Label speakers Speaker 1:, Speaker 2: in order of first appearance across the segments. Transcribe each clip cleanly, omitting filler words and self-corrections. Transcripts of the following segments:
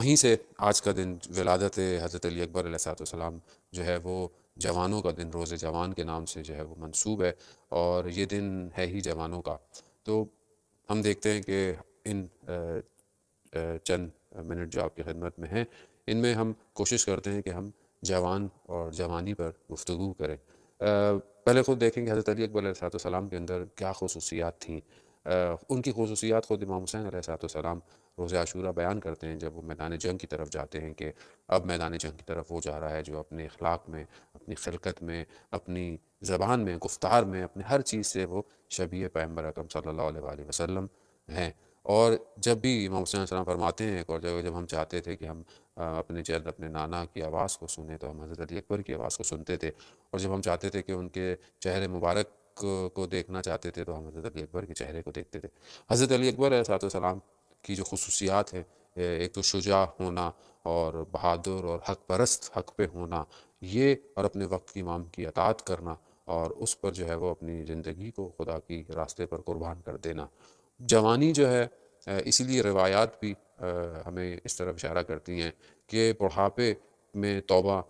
Speaker 1: وہیں سے آج کا دن ولادت حضرت علی اکبر علیہ السلام جو ہے وہ جوانوں کا دن روز جوان کے نام سے جو ہے وہ منسوب ہے، اور یہ دن ہے ہی جوانوں کا۔ تو ہم دیکھتے ہیں کہ ان چند منٹ جو آپ کی خدمت میں ہیں، ان میں ہم کوشش کرتے ہیں کہ ہم جوان اور جوانی پر گفتگو کریں۔ پہلے خود دیکھیں کہ حضرت علی اکبر علیہ السلام کے اندر کیا خصوصیات تھیں۔ ان کی خصوصیات خود امام حسین علیہ السلام روز عاشورہ بیان کرتے ہیں جب وہ میدان جنگ کی طرف جاتے ہیں، کہ اب میدان جنگ کی طرف وہ جا رہا ہے جو اپنے اخلاق میں، اپنی خلقت میں، اپنی زبان میں، گفتار میں، اپنے ہر چیز سے وہ شبیہ پیغمبر اکرم صلی اللہ علیہ وآلہ وسلم ہیں۔ اور جب بھی امام حسین علیہ السلام فرماتے ہیں، ایک اور جگہ جب ہم چاہتے تھے کہ ہم اپنے جد اپنے نانا کی آواز کو سنیں تو ہم حضرت علی اکبر کی آواز کو سنتے تھے، اور جب ہم چاہتے تھے کہ ان کے چہرے مبارک کو دیکھنا چاہتے تھے تو ہم حضرت علی اکبر کے چہرے کو دیکھتے تھے۔ حضرت علی اکبر علیہ السلام کی جو خصوصیات ہیں، ایک تو شجاع ہونا اور بہادر اور حق پرست، حق پہ ہونا، یہ، اور اپنے وقت کی امام کی اطاعت کرنا، اور اس پر جو ہے وہ اپنی زندگی کو خدا کی راستے پر قربان کر دینا۔ جوانی جو ہے، اسی لیے روایات بھی ہمیں اس طرف اشارہ کرتی ہیں کہ بڑھاپے میں توبہ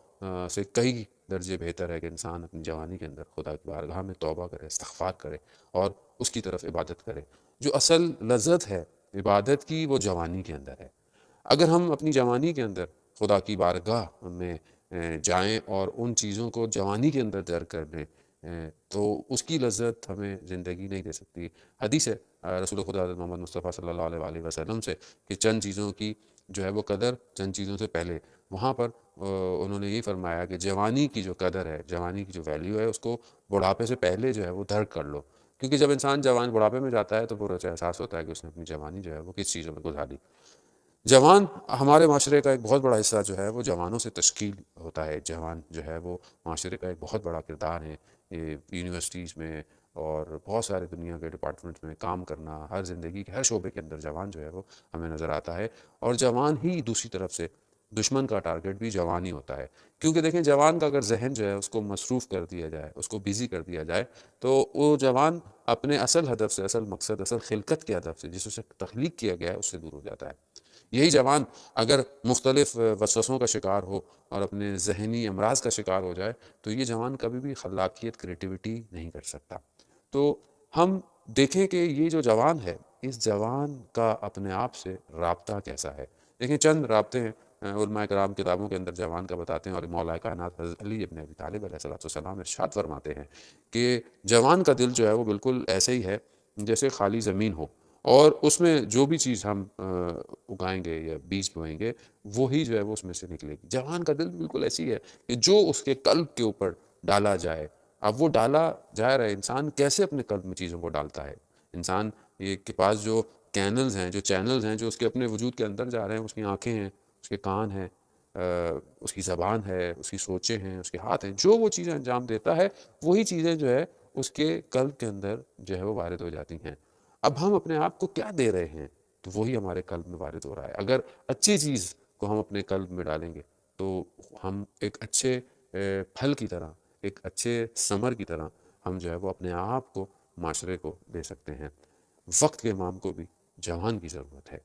Speaker 1: سے کئی درجے بہتر ہے کہ انسان اپنی جوانی کے اندر خدا کی بارگاہ میں توبہ کرے، استغفار کرے، اور اس کی طرف عبادت کرے۔ جو اصل لذت ہے عبادت کی، وہ جوانی کے اندر ہے۔ اگر ہم اپنی جوانی کے اندر خدا کی بارگاہ میں جائیں اور ان چیزوں کو جوانی کے اندر در کر لیں، تو اس کی لذت ہمیں زندگی نہیں دے سکتی۔ حدیث ہے رسول خدا حضرت محمد مصطفیٰ صلی اللہ علیہ وآلہ وسلم سے کہ چند چیزوں کی جو ہے وہ قدر چند چیزوں سے پہلے، وہاں پر انہوں نے یہ فرمایا کہ جوانی کی جو قدر ہے، جوانی کی جو ویلیو ہے، اس کو بڑھاپے سے پہلے جو ہے وہ درک کر لو، کیونکہ جب انسان جوان بڑھاپے میں جاتا ہے تو پورا احساس ہوتا ہے کہ اس نے اپنی جوانی جو ہے وہ کس چیزوں میں گزاری۔ جوان ہمارے معاشرے کا ایک بہت بڑا حصہ جو ہے وہ جوانوں سے تشکیل ہوتا ہے۔ جوان جو ہے وہ معاشرے کا ایک بہت بڑا کردار ہے۔ یہ یونیورسٹیز میں اور بہت سارے دنیا کے ڈپارٹمنٹس میں کام کرنا، ہر زندگی کے ہر شعبے کے اندر جوان جو ہے وہ ہمیں نظر آتا ہے، اور جوان ہی دوسری طرف سے دشمن کا ٹارگٹ بھی جوان ہی ہوتا ہے، کیونکہ دیکھیں جوان کا اگر ذہن جو ہے اس کو مصروف کر دیا جائے، اس کو بیزی کر دیا جائے، تو وہ جوان اپنے اصل ہدف سے، اصل مقصد، اصل خلقت کے ہدف سے جس سے تخلیق کیا گیا ہے اس سے دور ہو جاتا ہے۔ یہی جوان اگر مختلف وسوسوں کا شکار ہو اور اپنے ذہنی امراض کا شکار ہو جائے تو یہ جوان کبھی بھی خلاقیت، کریٹیوٹی نہیں کر سکتا۔ تو ہم دیکھیں کہ یہ جو جوان ہے، اس جوان کا اپنے آپ سے رابطہ کیسا ہے۔ دیکھیں چند رابطے ہیں علماء کرام کتابوں کے اندر جوان کا بتاتے ہیں، اور مولا کائنات حضرت علی ابن ابی طالب علیہ السلام ارشاد فرماتے ہیں کہ جوان کا دل جو ہے وہ بالکل ایسے ہی ہے جیسے خالی زمین ہو، اور اس میں جو بھی چیز ہم اگائیں گے یا بیج بوئیں گے وہی جو ہے وہ اس میں سے نکلے گی۔ جوان کا دل بالکل ایسی ہے کہ جو اس کے قلب کے اوپر ڈالا جائے، اب وہ ڈالا جا رہا ہے، انسان کیسے اپنے قلب میں چیزوں کو ڈالتا ہے۔ انسان یہ کے پاس جو کینلز ہیں، جو چینلز ہیں جو اس کے اپنے وجود کے اندر جا رہے ہیں، اس کی آنکھیں ہیں، اس کے کان ہیں، اس کی زبان ہے، اس کی سوچیں ہیں، اس کے ہاتھ ہیں، جو وہ چیزیں انجام دیتا ہے وہی چیزیں جو ہے اس کے قلب کے اندر جو ہے وہ وارد ہو جاتی ہیں۔ اب ہم اپنے آپ کو کیا دے رہے ہیں تو وہی ہمارے قلب میں وارد ہو رہا ہے۔ اگر اچھی چیز کو ہم اپنے قلب میں ڈالیں گے تو ہم ایک اچھے پھل کی طرح، ایک اچھے ثمر کی طرح ہم جو ہے وہ اپنے آپ کو، معاشرے کو دے سکتے ہیں۔ وقت کے امام کو بھی جوان کی ضرورت ہے۔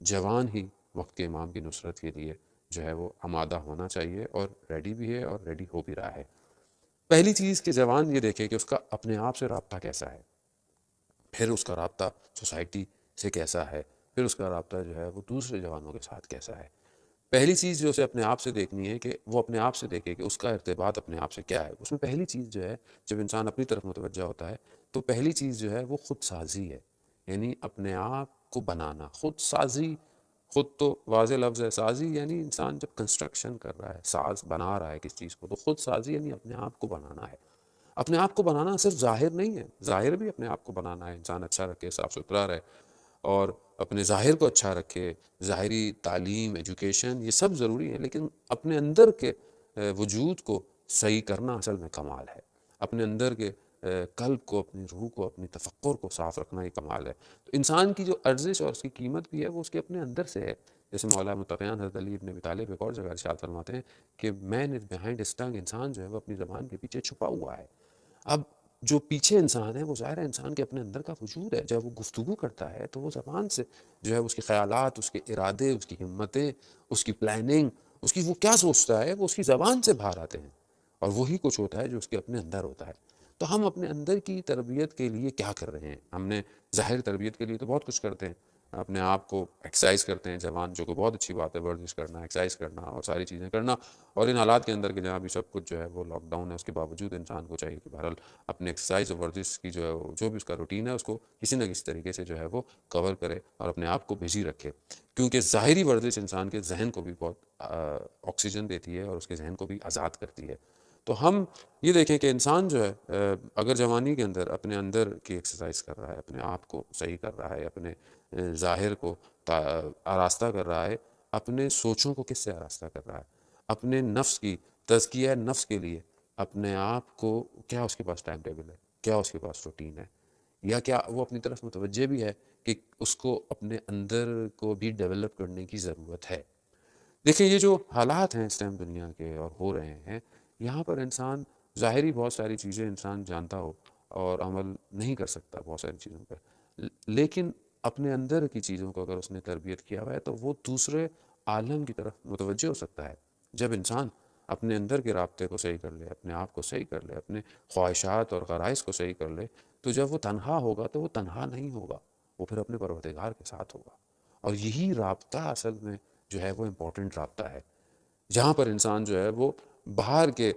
Speaker 1: جوان ہی وقت کے امام کی نصرت کے لیے جو ہے وہ آمادہ ہونا چاہیے، اور ریڈی بھی ہے اور ریڈی ہو بھی رہا ہے۔ پہلی چیز کہ جوان یہ دیکھے کہ اس کا اپنے آپ سے رابطہ کیسا ہے، پھر اس کا رابطہ سوسائٹی سے کیسا ہے، پھر اس کا رابطہ جو ہے وہ دوسرے جوانوں کے ساتھ کیسا ہے۔ پہلی چیز جو اسے اپنے آپ سے دیکھنی ہے کہ وہ اپنے آپ سے دیکھے کہ اس کا ارتباط اپنے آپ سے کیا ہے۔ اس میں پہلی چیز جو ہے، جب انسان اپنی طرف متوجہ ہوتا ہے تو پہلی چیز جو ہے وہ خود سازی ہے، یعنی اپنے آپ کو بنانا۔ خود سازی، خود تو واضح لفظ ہے، سازی یعنی انسان جب کنسٹرکشن کر رہا ہے، ساز بنا رہا ہے کس چیز کو، تو خود سازی یعنی اپنے آپ کو بنانا ہے۔ اپنے آپ کو بنانا صرف ظاہر نہیں ہے، ظاہر بھی اپنے آپ کو بنانا ہے، انسان اچھا رکھے، صاف ستھرا رہے، اور اپنے ظاہر کو اچھا رکھے۔ ظاہری تعلیم، ایجوکیشن، یہ سب ضروری ہے، لیکن اپنے اندر کے وجود کو صحیح کرنا اصل میں کمال ہے۔ اپنے اندر کے قلب کو، اپنی روح کو، اپنی تفکر کو صاف رکھنا یہ کمال ہے۔ تو انسان کی جو ارزش اور اس کی قیمت بھی ہے وہ اس کے اپنے اندر سے ہے۔ جیسے مولا متقیان حضرت علی ابن ابی طالب ایک اور جگہ ارشاد فرماتے ہیں کہ مین از بیہائنڈ ہز ٹنگ، انسان جو ہے وہ اپنی زبان کے پیچھے چھپا ہوا ہے۔ اب جو پیچھے انسان ہے وہ ظاہر ہے انسان کے اپنے اندر کا وجود ہے. جب وہ گفتگو کرتا ہے تو وہ زبان سے جو ہے اس کے خیالات، اس کے ارادے، اس کی ہمتیں، اس کی پلاننگ، اس کی وہ کیا سوچتا ہے وہ اس کی زبان سے باہر آتے ہیں، اور وہی کچھ ہوتا ہے جو اس کے اپنے اندر ہوتا ہے. تو ہم اپنے اندر کی تربیت کے لیے کیا کر رہے ہیں؟ ہم نے ظاہر تربیت کے لیے تو بہت کچھ کرتے ہیں، اپنے آپ کو ایکسرسائز کرتے ہیں جوان، جو کہ بہت اچھی بات ہے، ورزش کرنا، ایکسرسائز کرنا اور ساری چیزیں کرنا. اور ان حالات کے اندر کہ جہاں بھی سب کچھ جو ہے وہ لاک ڈاؤن ہے، اس کے باوجود انسان کو چاہیے کہ بہرحال اپنے ایکسرسائز اور ورزش کی جو ہے جو بھی اس کا روٹین ہے اس کو کسی نہ کسی طریقے سے جو ہے وہ کور کرے اور اپنے آپ کو بزی رکھے، کیونکہ ظاہری ورزش انسان کے ذہن کو بھی بہت آکسیجن دیتی ہے اور اس کے ذہن کو بھی آزاد کرتی ہے. تو ہم یہ دیکھیں کہ انسان جو ہے اگر جوانی کے اندر اپنے اندر کی ایکسرسائز کر رہا ہے، اپنے آپ کو صحیح کر رہا ہے، اپنے ظاہر کو آراستہ کر رہا ہے، اپنے سوچوں کو کس سے آراستہ کر رہا ہے، اپنے نفس کی تزکیہ نفس کے لیے اپنے آپ کو کیا اس کے پاس ٹائم ٹیبل ہے، کیا اس کے پاس روٹین ہے، یا کیا وہ اپنی طرف متوجہ بھی ہے کہ اس کو اپنے اندر کو بھی ڈیولپ کرنے کی ضرورت ہے. دیکھیں یہ جو حالات ہیں اس ٹائم دنیا کے اور ہو رہے ہیں، یہاں پر انسان ظاہری بہت ساری چیزیں انسان جانتا ہو اور عمل نہیں کر سکتا بہت ساری چیزوں پہ، لیکن اپنے اندر کی چیزوں کو اگر اس نے تربیت کیا ہوا ہے تو وہ دوسرے عالم کی طرف متوجہ ہو سکتا ہے. جب انسان اپنے اندر کے رابطے کو صحیح کر لے، اپنے آپ کو صحیح کر لے، اپنے خواہشات اور غرائز کو صحیح کر لے، تو جب وہ تنہا ہوگا تو وہ تنہا نہیں ہوگا، وہ پھر اپنے پروردگار کے ساتھ ہوگا. اور یہی رابطہ اصل میں جو ہے وہ امپورٹنٹ رابطہ ہے، جہاں پر انسان جو ہے وہ باہر کے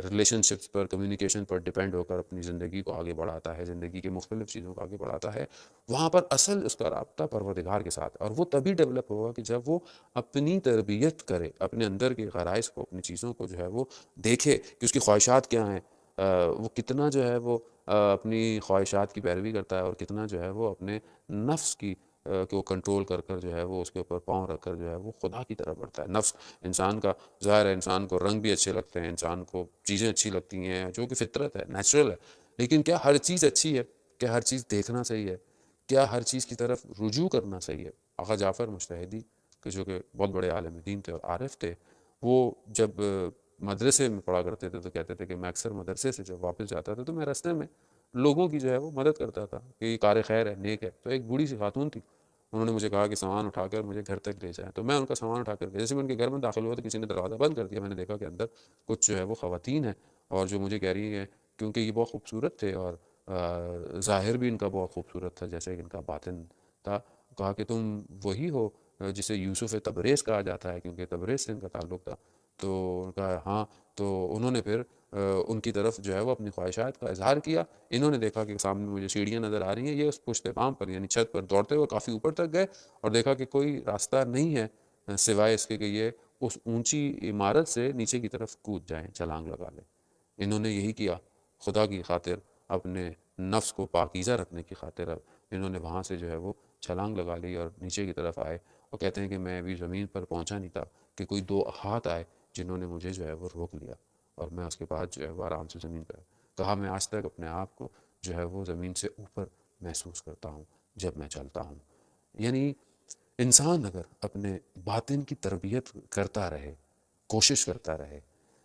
Speaker 1: ریلیشن شپس پر، کمیونیکیشن پر ڈپینڈ ہو کر اپنی زندگی کو آگے بڑھاتا ہے، زندگی کے مختلف چیزوں کو آگے بڑھاتا ہے، وہاں پر اصل اس کا رابطہ پروردگار کے ساتھ. اور وہ تبھی ڈیولپ ہوگا کہ جب وہ اپنی تربیت کرے، اپنے اندر کے غرائز کو، اپنی چیزوں کو جو ہے وہ دیکھے کہ اس کی خواہشات کیا ہیں، وہ کتنا جو ہے وہ اپنی خواہشات کی پیروی کرتا ہے، اور کتنا جو ہے وہ اپنے نفس کی کو کنٹرول کر کر جو ہے وہ اس کے اوپر پاؤں رکھ کر جو ہے وہ خدا کی طرف بڑھتا ہے. نفس انسان کا ظاہر ہے، انسان کو رنگ بھی اچھے لگتے ہیں، انسان کو چیزیں اچھی لگتی ہیں جو کہ فطرت ہے، نیچرل ہے، لیکن کیا ہر چیز اچھی ہے؟ کیا ہر چیز دیکھنا صحیح ہے؟ کیا ہر چیز کی طرف رجوع کرنا صحیح ہے؟ آقا جعفر مجتہدی جو کہ بہت بڑے عالم دین تھے اور عارف تھے، وہ جب مدرسے میں پڑھا کرتے تھے تو کہتے تھے کہ میں اکثر مدرسے سے جب واپس جاتا تھا تو میں راستے میں لوگوں کی جو ہے وہ مدد کرتا تھا کہ یہ کار خیر ہے، نیک ہے. تو ایک بوڑھی سی خاتون تھی، انہوں نے مجھے کہا کہ سامان اٹھا کر مجھے گھر تک لے جائیں. تو میں ان کا سامان اٹھا کر جیسے میں ان کے گھر میں داخل ہوا تو کسی نے دروازہ بند کر دیا. میں نے دیکھا کہ اندر کچھ جو ہے وہ خواتین ہیں اور جو مجھے کہہ رہی ہیں، کیونکہ یہ بہت خوبصورت تھے اور ظاہر بھی ان کا بہت خوبصورت تھا جیسے کہ ان کا باطن تھا. کہا کہ تم وہی ہو جسے یوسف تبریز کہا جاتا ہے، کیونکہ تبریز سے ان کا تعلق تھا. تو ان کا ہاں. تو انہوں نے پھر ان کی طرف جو ہے وہ اپنی خواہشات کا اظہار کیا. انہوں نے دیکھا کہ سامنے مجھے سیڑھیاں نظر آ رہی ہیں، یہ اس پشت بام پر یعنی چھت پر دوڑتے ہوئے کافی اوپر تک گئے اور دیکھا کہ کوئی راستہ نہیں ہے سوائے اس کے کہ یہ اس اونچی عمارت سے نیچے کی طرف کود جائیں، چھلانگ لگا لیں. انہوں نے یہی کیا خدا کی خاطر، اپنے نفس کو پاکیزہ رکھنے کی خاطر. اب انہوں نے وہاں سے جو ہے وہ چھلانگ لگا لی اور نیچے کی طرف آئے اور کہتے ہیں کہ میں ابھی زمین پر پہنچا نہیں تھا کہ کوئی دو ہاتھ آئے جنہوں نے مجھے جو ہے وہ روک لیا، اور میں اس کے بعد جو ہے وہ آرام سے زمین پر. کہا میں آج تک اپنے آپ کو جو ہے وہ زمین سے اوپر محسوس کرتا ہوں جب میں چلتا ہوں. یعنی انسان اگر اپنے باطن کی تربیت کرتا رہے، کوشش کرتا رہے،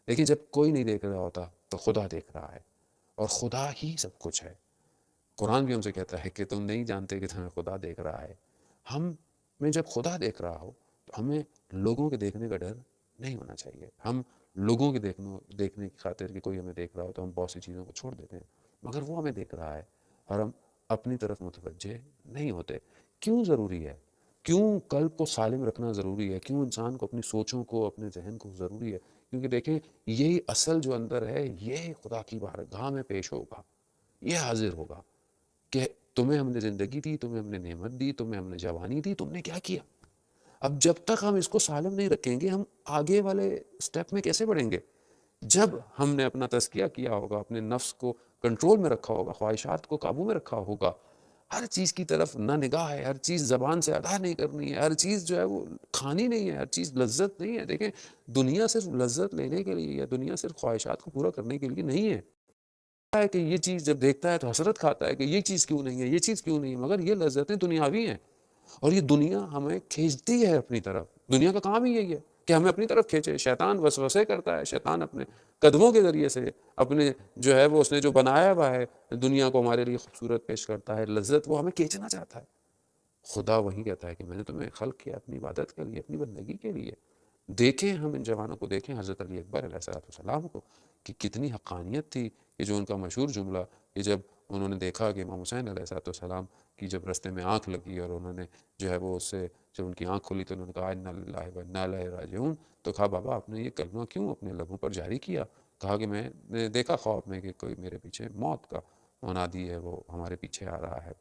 Speaker 1: لیکن جب کوئی نہیں دیکھ رہا ہوتا تو خدا دیکھ رہا ہے، اور خدا ہی سب کچھ ہے. قرآن بھی ہم سے کہتا ہے کہ تم نہیں جانتے کہ تمہیں خدا دیکھ رہا ہے. ہم میں جب خدا دیکھ رہا ہو تو ہمیں لوگوں کے دیکھنے کا ڈر نہیں ہونا چاہیے. ہم لوگوں کے دیکھنے کی خاطر کہ کوئی ہمیں دیکھ رہا ہو تو ہم بہت سی چیزوں کو چھوڑ دیتے ہیں، مگر وہ ہمیں دیکھ رہا ہے اور ہم اپنی طرف متوجہ نہیں ہوتے. کیوں ضروری ہے؟ کیوں قلب کو سالم رکھنا ضروری ہے؟ کیوں انسان کو اپنی سوچوں کو، اپنے ذہن کو ضروری ہے؟ کیونکہ دیکھیں یہی اصل جو اندر ہے یہ خدا کی بارگاہ میں پیش ہوگا، یہ حاضر ہوگا کہ تمہیں ہم نے زندگی دی، تمہیں ہم نے نعمت دی، تمہیں ہم نے جوانی دی، تم نے کیا کیا؟ اب جب تک ہم اس کو سالم نہیں رکھیں گے ہم آگے والے سٹیپ میں کیسے بڑھیں گے؟ جب ہم نے اپنا تزکیہ کیا ہوگا، اپنے نفس کو کنٹرول میں رکھا ہوگا، خواہشات کو قابو میں رکھا ہوگا، ہر چیز کی طرف نہ نگاہ ہے، ہر چیز زبان سے ادا نہیں کرنی ہے، ہر چیز جو ہے وہ کھانی نہیں ہے، ہر چیز لذت نہیں ہے. دیکھیں دنیا صرف لذت لینے کے لیے یا دنیا صرف خواہشات کو پورا کرنے کے لیے نہیں ہے کہ یہ چیز جب دیکھتا ہے تو حسرت کھاتا ہے کہ یہ چیز کیوں نہیں ہے، یہ چیز کیوں نہیں ہے. مگر یہ لذتیں دنیاوی ہیں اور یہ دنیا ہمیں کھینچتی ہے اپنی طرف. دنیا کا کام ہی یہی ہے کہ ہمیں اپنی طرف کھینچے. شیطان وسوسے کرتا ہے، شیطان اپنے قدموں کے ذریعے سے اپنے جو ہے وہ اس نے جو بنایا ہوا ہے دنیا کو ہمارے لیے خوبصورت پیش کرتا ہے، لذت وہ ہمیں کھینچنا چاہتا ہے. خدا وہی کہتا ہے کہ میں نے تمہیں خلق کیا اپنی عبادت کے لیے، اپنی بندگی کے لیے. دیکھیں ہم ان جوانوں کو، دیکھیں حضرت علی اکبر علیہ السلام کو کہ کتنی حقانیت تھی. یہ جو ان کا مشہور جملہ، یہ جب انہوں نے دیکھا کہ امام حسین علیہ السلام کی جب رستے میں آنکھ لگی اور انہوں نے جو ہے وہ اس سے جب ان کی آنکھ کھلی تو انہوں نے کہا انا للہ و انا الیہ راجعون. تو کہا بابا آپ نے یہ کلمہ کیوں اپنے لبوں پر جاری کیا؟ کہا کہ میں نے دیکھا خواب میں کہ کوئی میرے پیچھے موت کا منادی ہے وہ ہمارے پیچھے آ رہا ہے.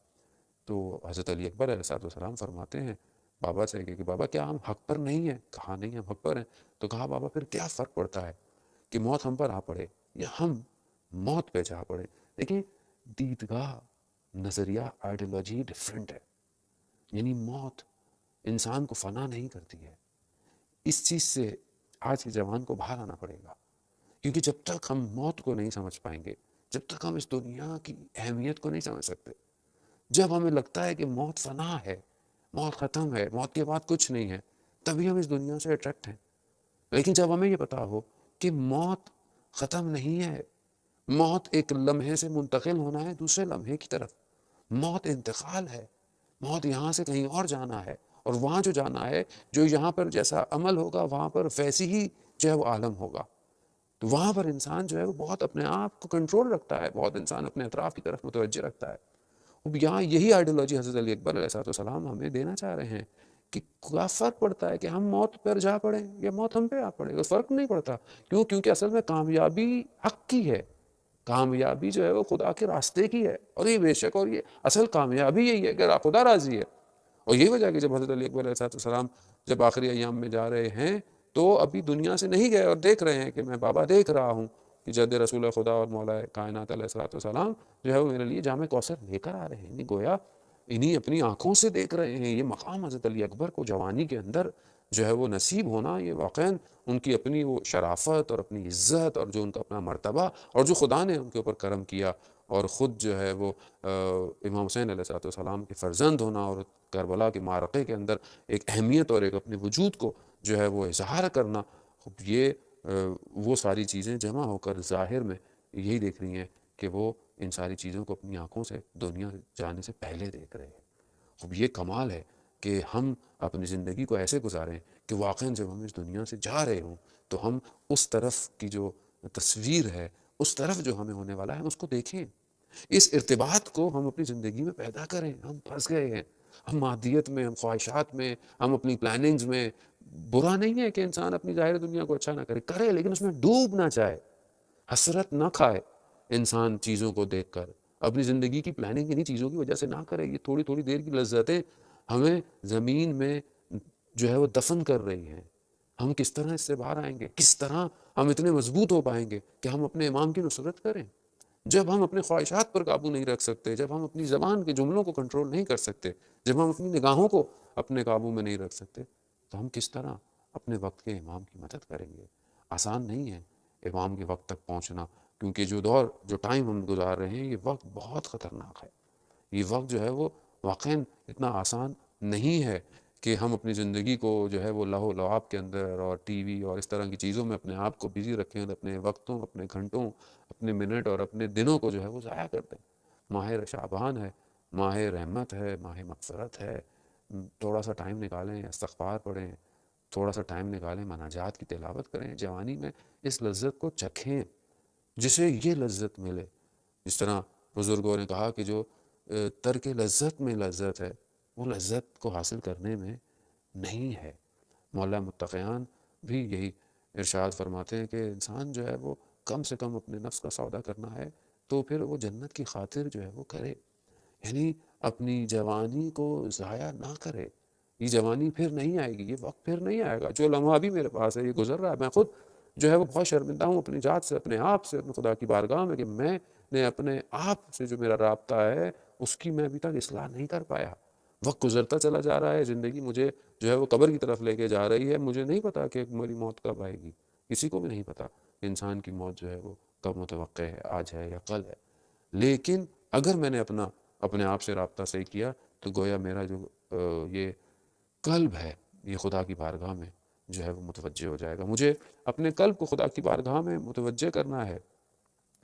Speaker 1: تو حضرت علی اکبر علیہ السلام فرماتے ہیں بابا سے کہ بابا کیا ہم حق پر نہیں ہیں؟ کہا نہیں ہم حق پر ہیں. تو کہا بابا پھر کیا فرق پڑتا ہے کہ موت ہم پر آ پڑے یا ہم موت پہ جا پڑے؟ دیکھیں دیدگاہ، نظریہ، آئیڈیالوجی ڈفرینٹ ہے. یعنی موت انسان کو فنا نہیں کرتی ہے. اس چیز سے آج کے جوان کو باہر آنا پڑے گا، کیونکہ جب تک ہم موت کو نہیں سمجھ پائیں گے، جب تک ہم اس دنیا کی اہمیت کو نہیں سمجھ سکتے، جب ہمیں لگتا ہے کہ موت فنا ہے، موت ختم ہے، موت کے بعد کچھ نہیں ہے، تبھی ہم اس دنیا سے اٹریکٹ ہیں. لیکن جب ہمیں یہ پتا ہو کہ موت ختم نہیں ہے، موت ایک لمحے سے منتقل ہونا ہے دوسرے لمحے کی طرف، موت انتقال ہے، موت یہاں سے کہیں اور جانا ہے، اور وہاں جو جانا ہے، جو یہاں پر جیسا عمل ہوگا وہاں پر ویسی ہی جو ہے وہ عالم ہوگا. تو وہاں پر انسان جو ہے وہ بہت اپنے آپ کو کنٹرول رکھتا ہے، بہت انسان اپنے اطراف کی طرف متوجہ رکھتا ہے. اب یہاں یہی آئیڈیالوجی حضرت علی اکبر علیہ السلام ہمیں دینا چاہ رہے ہیں کہ کیا فرق پڑتا ہے کہ ہم موت پر جا پڑیں یا موت ہم پہ آ پڑے. فرق نہیں پڑتا. کیوں؟ کیونکہ اصل میں کامیابی حق کی ہے، کامیابی جو ہے وہ خدا کے راستے کی ہے، اور یہ بے شک، اور یہ اصل کامیابی یہی ہے کہ خدا راضی ہے. اور یہی وجہ کہ جب حضرت علی اکبر علیہ السلام جب آخری ایام میں جا رہے ہیں تو ابھی دنیا سے نہیں گئے، اور دیکھ رہے ہیں کہ میں بابا دیکھ رہا ہوں کہ جد رسول خدا اور مولا کائنات علیہ السلام جو ہے وہ میرے لیے جام کوثر لے کر آ رہے ہیں. گویا انہی اپنی آنکھوں سے دیکھ رہے ہیں. یہ مقام حضرت علی اکبر کو جوانی کے اندر جو ہے وہ نصیب ہونا، یہ واقعاً ان کی اپنی وہ شرافت اور اپنی عزت اور جو ان کا اپنا مرتبہ اور جو خدا نے ان کے اوپر کرم کیا، اور خود جو ہے وہ امام حسین علیہ السلام کے فرزند ہونا، اور کربلا کے معرکے کے اندر ایک اہمیت اور ایک اپنے وجود کو جو ہے وہ اظہار کرنا، یہ وہ ساری چیزیں جمع ہو کر ظاہر میں یہی دیکھ رہی ہیں کہ وہ ان ساری چیزوں کو اپنی آنکھوں سے دنیا جانے سے پہلے دیکھ رہے ہیں. اب یہ کمال ہے کہ ہم اپنی زندگی کو ایسے گزاریں کہ واقعاً جب ہم اس دنیا سے جا رہے ہوں تو ہم اس طرف کی جو تصویر ہے، اس طرف جو ہمیں ہونے والا ہے، اس کو دیکھیں. اس ارتباط کو ہم اپنی زندگی میں پیدا کریں. ہم پھنس گئے ہیں، ہم مادیت میں، ہم خواہشات میں، ہم اپنی پلاننگز میں. برا نہیں ہے کہ انسان اپنی ظاہر دنیا کو اچھا نہ کرے لیکن اس میں ڈوب نہ جائے، حسرت نہ کھائے. انسان چیزوں کو دیکھ کر اپنی زندگی کی پلاننگ انہی چیزوں کی وجہ سے نہ کرے. یہ تھوڑی تھوڑی دیر کی لذتیں ہمیں زمین میں جو ہے وہ دفن کر رہی ہیں. ہم کس طرح اس سے باہر آئیں گے؟ کس طرح ہم اتنے مضبوط ہو پائیں گے کہ ہم اپنے امام کی نصرت کریں؟ جب ہم اپنے خواہشات پر قابو نہیں رکھ سکتے، جب ہم اپنی زبان کے جملوں کو کنٹرول نہیں کر سکتے، جب ہم اپنی نگاہوں کو اپنے قابو میں نہیں رکھ سکتے، تو ہم کس طرح اپنے وقت کے امام کی مدد کریں گے؟ آسان نہیں ہے امام کے وقت تک پہنچنا، کیونکہ جو ٹائم ہم گزار رہے ہیں، یہ وقت بہت خطرناک ہے. یہ وقت جو ہے وہ واقعاً اتنا آسان نہیں ہے کہ ہم اپنی زندگی کو جو ہے وہ لہو لعاب کے اندر اور ٹی وی اور اس طرح کی چیزوں میں اپنے آپ کو بزی رکھیں، اور اپنے وقتوں، اپنے گھنٹوں، اپنے منٹ اور اپنے دنوں کو جو ہے وہ ضائع کر دیں. ماہ شعبان ہے، ماہ رحمت ہے، ماہ مغفرت ہے. تھوڑا سا ٹائم نکالیں، استغفار پڑھیں، تھوڑا سا ٹائم نکالیں، مناجات کی تلاوت کریں. جوانی میں اس لذت کو چکھیں جسے یہ لذت ملے. جس طرح بزرگوں نے کہا کہ جو ترک لذت میں لذت ہے، وہ لذت کو حاصل کرنے میں نہیں ہے. مولا متقیان بھی یہی ارشاد فرماتے ہیں کہ انسان جو ہے وہ کم سے کم اپنے نفس کا سودا کرنا ہے تو پھر وہ جنت کی خاطر جو ہے وہ کرے. یعنی اپنی جوانی کو ضائع نہ کرے. یہ جوانی پھر نہیں آئے گی، یہ وقت پھر نہیں آئے گا. جو لمحہ بھی میرے پاس ہے، یہ گزر رہا ہے. میں خود جو ہے وہ بہت شرمندہ ہوں اپنی ذات سے، اپنے آپ سے، اپنے خدا کی بارگاہ میں، کہ میں نے اپنے آپ سے جو میرا رابطہ ہے اس کی میں ابھی تک اصلاح نہیں کر پایا. وقت گزرتا چلا جا رہا ہے، زندگی مجھے جو ہے وہ قبر کی طرف لے کے جا رہی ہے. مجھے نہیں پتا کہ میری موت کب آئے گی، کسی کو بھی نہیں پتا انسان کی موت جو ہے وہ کب متوقع ہے، آج ہے یا کل ہے. لیکن اگر میں نے اپنے آپ سے رابطہ صحیح کیا تو گویا میرا جو یہ قلب ہے، یہ خدا کی بارگاہ میں جو ہے وہ متوجہ ہو جائے گا. مجھے اپنے قلب کو خدا کی بارگاہ میں متوجہ کرنا ہے.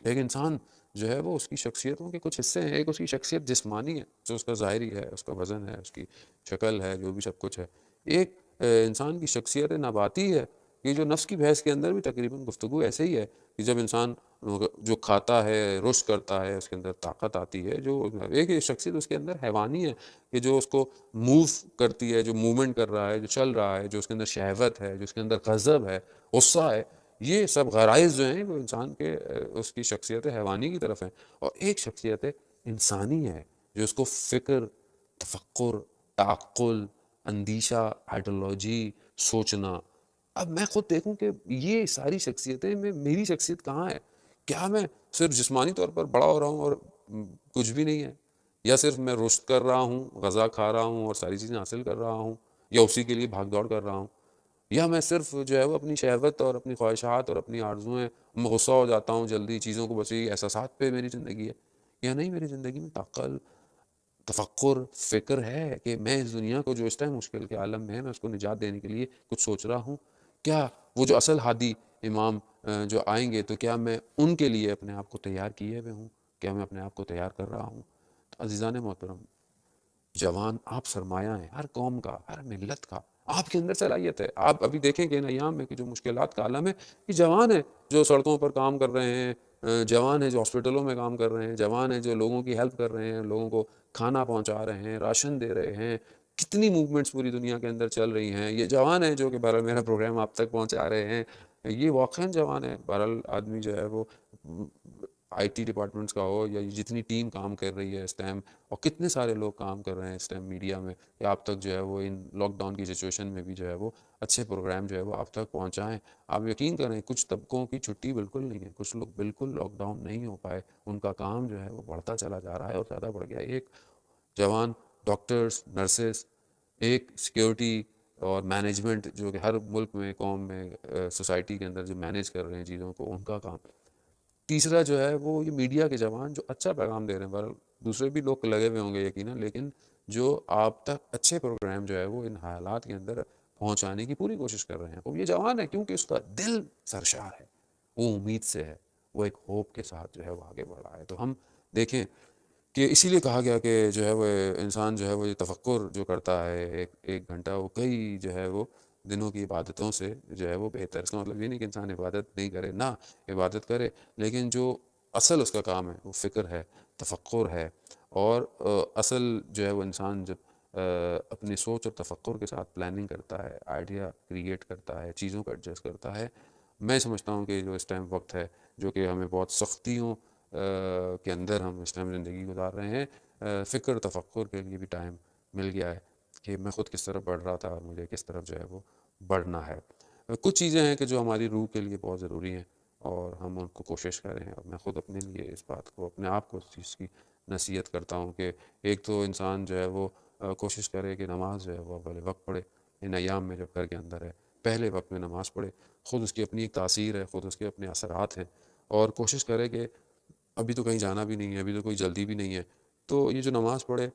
Speaker 1: ایک انسان جو ہے وہ اس کی شخصیتوں کے کچھ حصے ہیں. ایک اس کی شخصیت جسمانی ہے جو اس کا ظاہری ہے, اس کا وزن ہے, اس کی شکل ہے, جو بھی سب کچھ ہے. ایک انسان کی شخصیت نباتی ہے. یہ جو نفس کی بحث کے اندر بھی تقریباً گفتگو ایسے ہی ہے کہ جب انسان جو کھاتا ہے, رشک کرتا ہے, اس کے اندر طاقت آتی ہے. جو ایک شخصیت اس کے اندر حیوانی ہے کہ جو اس کو موو کرتی ہے, جو موومنٹ کر رہا ہے, جو چل رہا ہے, جو اس کے اندر شہوت ہے, جو اس کے اندر غضب ہے, غصہ ہے. یہ سب غرائز جو ہیں وہ انسان کے اس کی شخصیت حیوانی کی طرف ہیں. اور ایک شخصیت انسانی ہے جو اس کو فکر, تفکر, تعقل, اندیشہ, آئیڈیالوجی, سوچنا. اب میں خود دیکھوں کہ یہ ساری شخصیتیں میں, میری شخصیت کہاں ہے؟ کیا میں صرف جسمانی طور پر بڑا ہو رہا ہوں اور کچھ بھی نہیں ہے؟ یا صرف میں رشد کر رہا ہوں, غذا کھا رہا ہوں اور ساری چیزیں حاصل کر رہا ہوں, یا اسی کے لیے بھاگ دوڑ کر رہا ہوں؟ یا میں صرف جو ہے وہ اپنی شہوت اور اپنی خواہشات اور اپنی آرزوئیں, میں غصہ ہو جاتا ہوں جلدی چیزوں کو, بس یہ احساسات پہ میری زندگی ہے؟ یا نہیں, میری زندگی میں عقل, تفکر, فکر ہے کہ میں اس دنیا کو جو اس ٹائم مشکل کے عالم میں ہے, میں اس کو نجات دینے کے لیے کچھ سوچ رہا ہوں. کیا وہ جو اصل ہادی امام جو آئیں گے تو کیا میں ان کے لیے اپنے آپ کو تیار کیے ہوئے ہوں؟ کیا میں اپنے آپ کو تیار کر رہا ہوں؟ تو عزیزان محترم, جوان آپ سرمایہ ہیں ہر قوم کا, ہر ملت کا. آپ کے اندر صلاحیت ہے. آپ ابھی دیکھیں کہ ان ایام میں کہ جو مشکلات کا عالم ہے, یہ جوان ہیں جو سڑکوں پر کام کر رہے ہیں, جوان ہیں جو ہاسپٹلوں میں کام کر رہے ہیں, جوان ہیں جو لوگوں کی ہیلپ کر رہے ہیں, لوگوں کو کھانا پہنچا رہے ہیں, راشن دے رہے ہیں. کتنی موومنٹس پوری دنیا کے اندر چل رہی ہیں. یہ جوان ہیں جو کہ بہرحال میرا پروگرام آپ تک پہنچا رہے ہیں. یہ واقعاً جوان ہے. بہرحال آدمی جو ہے وہ آئی ٹی ڈپارٹمنٹس کا ہو, یا جتنی ٹیم کام کر رہی ہے اس ٹائم, اور کتنے سارے لوگ کام کر رہے ہیں اس ٹائم میڈیا میں, کہ آپ تک جو ہے وہ ان لاک ڈاؤن کی سچویشن میں بھی جو ہے وہ اچھے پروگرام جو ہے وہ آپ تک پہنچائیں. آپ یقین کریں کچھ طبقوں کی چھٹی بالکل نہیں ہے, کچھ لوگ بالکل لاک ڈاؤن نہیں ہو پائے, ان کا کام جو ہے وہ بڑھتا چلا جا رہا ہے اور زیادہ بڑھ گیا. ایک جوان ڈاکٹرز, نرسز, ایک سیکیورٹی اور مینجمنٹ جو کہ ہر ملک میں, قوم میں, سوسائٹی کے اندر جو مینیج کر رہے ہیں چیزوں کو, ان کا کام. تیسرا جو ہے وہ یہ میڈیا کے جوان جو اچھا پیغام دے رہے ہیں. بہرحال دوسرے بھی لوگ لگے ہوئے ہوں گے یقیناً, لیکن جو آپ تک اچھے پروگرام جو ہے وہ ان حالات کے اندر پہنچانے کی پوری کوشش کر رہے ہیں. وہ یہ جوان ہے کیونکہ اس کا دل سرشار ہے, وہ امید سے ہے, وہ ایک ہوپ کے ساتھ جو ہے وہ آگے بڑھ رہا ہے. تو ہم دیکھیں کہ اسی لیے کہا گیا کہ جو ہے وہ انسان جو ہے وہ یہ تفکر جو کرتا ہے ایک گھنٹہ, وہ کئی جو ہے وہ دنوں کی عبادتوں سے جو ہے وہ بہتر. اس کا مطلب یہ نہیں کہ انسان عبادت نہیں کرے, نہ عبادت کرے, لیکن جو اصل اس کا کام ہے وہ فکر ہے, تفکر ہے. اور اصل جو ہے وہ انسان جب اپنی سوچ اور تفکر کے ساتھ پلاننگ کرتا ہے, آئیڈیا کریٹ کرتا ہے, چیزوں کو ایڈجسٹ کرتا ہے. میں سمجھتا ہوں کہ جو اس ٹائم وقت ہے جو کہ ہمیں بہت سختیوں کے اندر ہم اس ٹائم زندگی گزار رہے ہیں, فکر تفکر کے لیے بھی ٹائم مل گیا ہے کہ میں خود کس طرف بڑھ رہا تھا اور مجھے کس طرف جو ہے وہ بڑھنا ہے. کچھ چیزیں ہیں کہ جو ہماری روح کے لیے بہت ضروری ہیں اور ہم ان کو کوشش کریں. اور میں خود اپنے لیے اس بات کو, اپنے آپ کو اس چیز کی نصیحت کرتا ہوں کہ ایک تو انسان جو ہے وہ کوشش کرے کہ نماز جو ہے وہ اول وقت پڑھے. ان ایام میں جب گھر کے اندر ہے, پہلے وقت میں نماز پڑھے. خود اس کی اپنی ایک تاثیر ہے, خود اس کے اپنے اثرات ہیں. اور کوشش کرے کہ ابھی تو کہیں جانا بھی نہیں ہے, ابھی تو کوئی جلدی بھی نہیں ہے, تو یہ جو نماز پڑھے